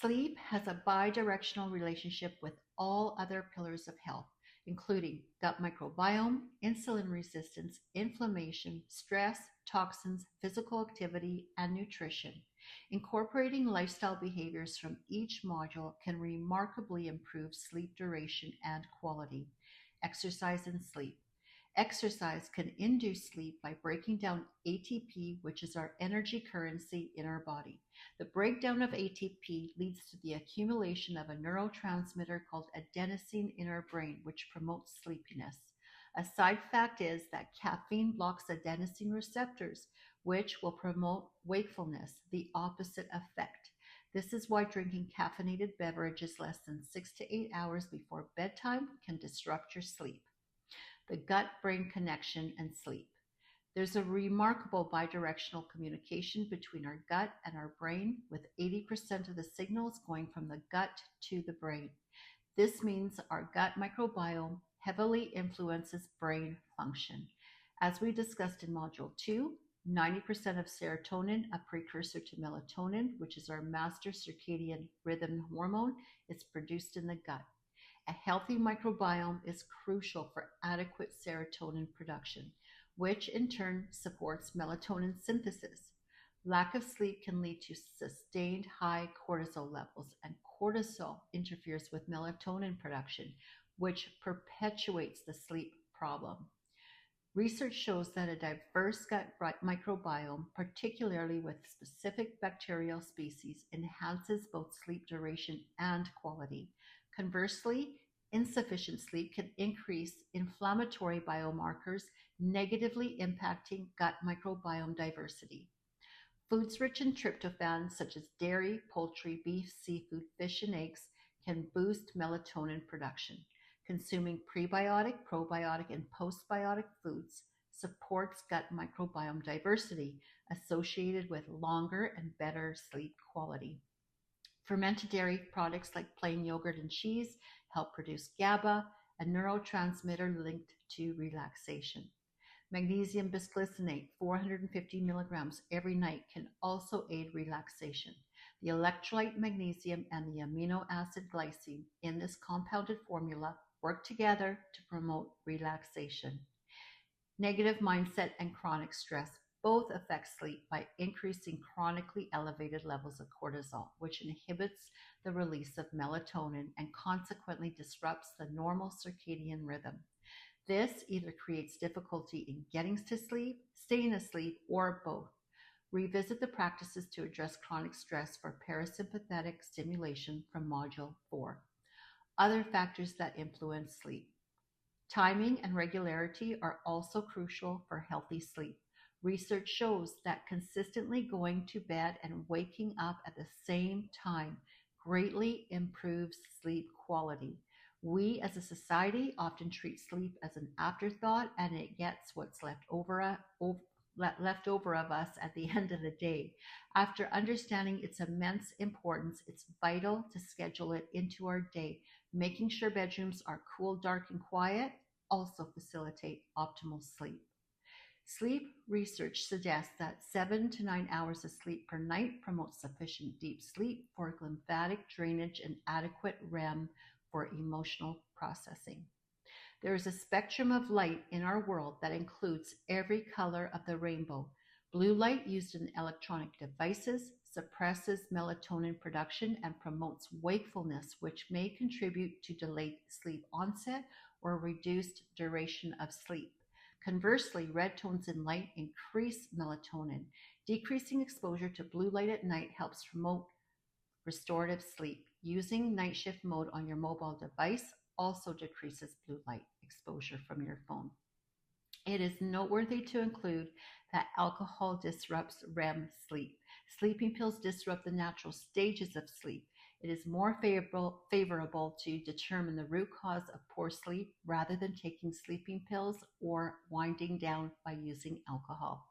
Sleep has a bidirectional relationship with all other pillars of health, including gut microbiome, insulin resistance, inflammation, stress, toxins, physical activity, and nutrition. Incorporating lifestyle behaviors from each module can remarkably improve sleep duration and quality. Exercise and sleep. Exercise can induce sleep by breaking down ATP, which is our energy currency in our body. The breakdown of ATP leads to the accumulation of a neurotransmitter called adenosine in our brain, which promotes sleepiness. A side fact is that caffeine blocks adenosine receptors, which will promote wakefulness, the opposite effect. This is why drinking caffeinated beverages less than 6 to 8 hours before bedtime can disrupt your sleep. The gut brain connection and sleep. There's a remarkable bidirectional communication between our gut and our brain, with 80% of the signals going from the gut to the brain. This means our gut microbiome heavily influences brain function. As we discussed in Module 2, 90% of serotonin, a precursor to melatonin, which is our master circadian rhythm hormone, is produced in the gut. A healthy microbiome is crucial for adequate serotonin production, which in turn supports melatonin synthesis. Lack of sleep can lead to sustained high cortisol levels, and cortisol interferes with melatonin production, which perpetuates the sleep problem. Research shows that a diverse gut microbiome, particularly with specific bacterial species, enhances both sleep duration and quality. Conversely, insufficient sleep can increase inflammatory biomarkers, negatively impacting gut microbiome diversity. Foods rich in tryptophan, such as dairy, poultry, beef, seafood, fish, and eggs, can boost melatonin production. Consuming prebiotic, probiotic, and postbiotic foods supports gut microbiome diversity associated with longer and better sleep quality. Fermented dairy products like plain yogurt and cheese help produce GABA, a neurotransmitter linked to relaxation. Magnesium bisglycinate, 450 milligrams every night, can also aid relaxation. The electrolyte magnesium and the amino acid glycine in this compounded formula work together to promote relaxation. Negative mindset and chronic stress both affect sleep by increasing chronically elevated levels of cortisol, which inhibits the release of melatonin and consequently disrupts the normal circadian rhythm. This either creates difficulty in getting to sleep, staying asleep, or both. Revisit the practices to address chronic stress for parasympathetic stimulation from Module 4. Other factors that influence sleep. Timing and regularity are also crucial for healthy sleep. Research shows that consistently going to bed and waking up at the same time greatly improves sleep quality. We as a society often treat sleep as an afterthought, and it gets what's left over of us at the end of the day. After understanding its immense importance, it's vital to schedule it into our day. Making sure bedrooms are cool, dark, and quiet also facilitate optimal sleep. Sleep research suggests that 7 to 9 hours of sleep per night promotes sufficient deep sleep for lymphatic drainage and adequate REM for emotional processing. There is a spectrum of light in our world that includes every color of the rainbow. Blue light used in electronic devices suppresses melatonin production and promotes wakefulness, which may contribute to delayed sleep onset or reduced duration of sleep. Conversely, red tones in light increase melatonin. Decreasing exposure to blue light at night helps promote restorative sleep. Using night shift mode on your mobile device also decreases blue light exposure from your phone. It is noteworthy to include that alcohol disrupts REM sleep. Sleeping pills disrupt the natural stages of sleep. It is more favorable to determine the root cause of poor sleep rather than taking sleeping pills or winding down by using alcohol.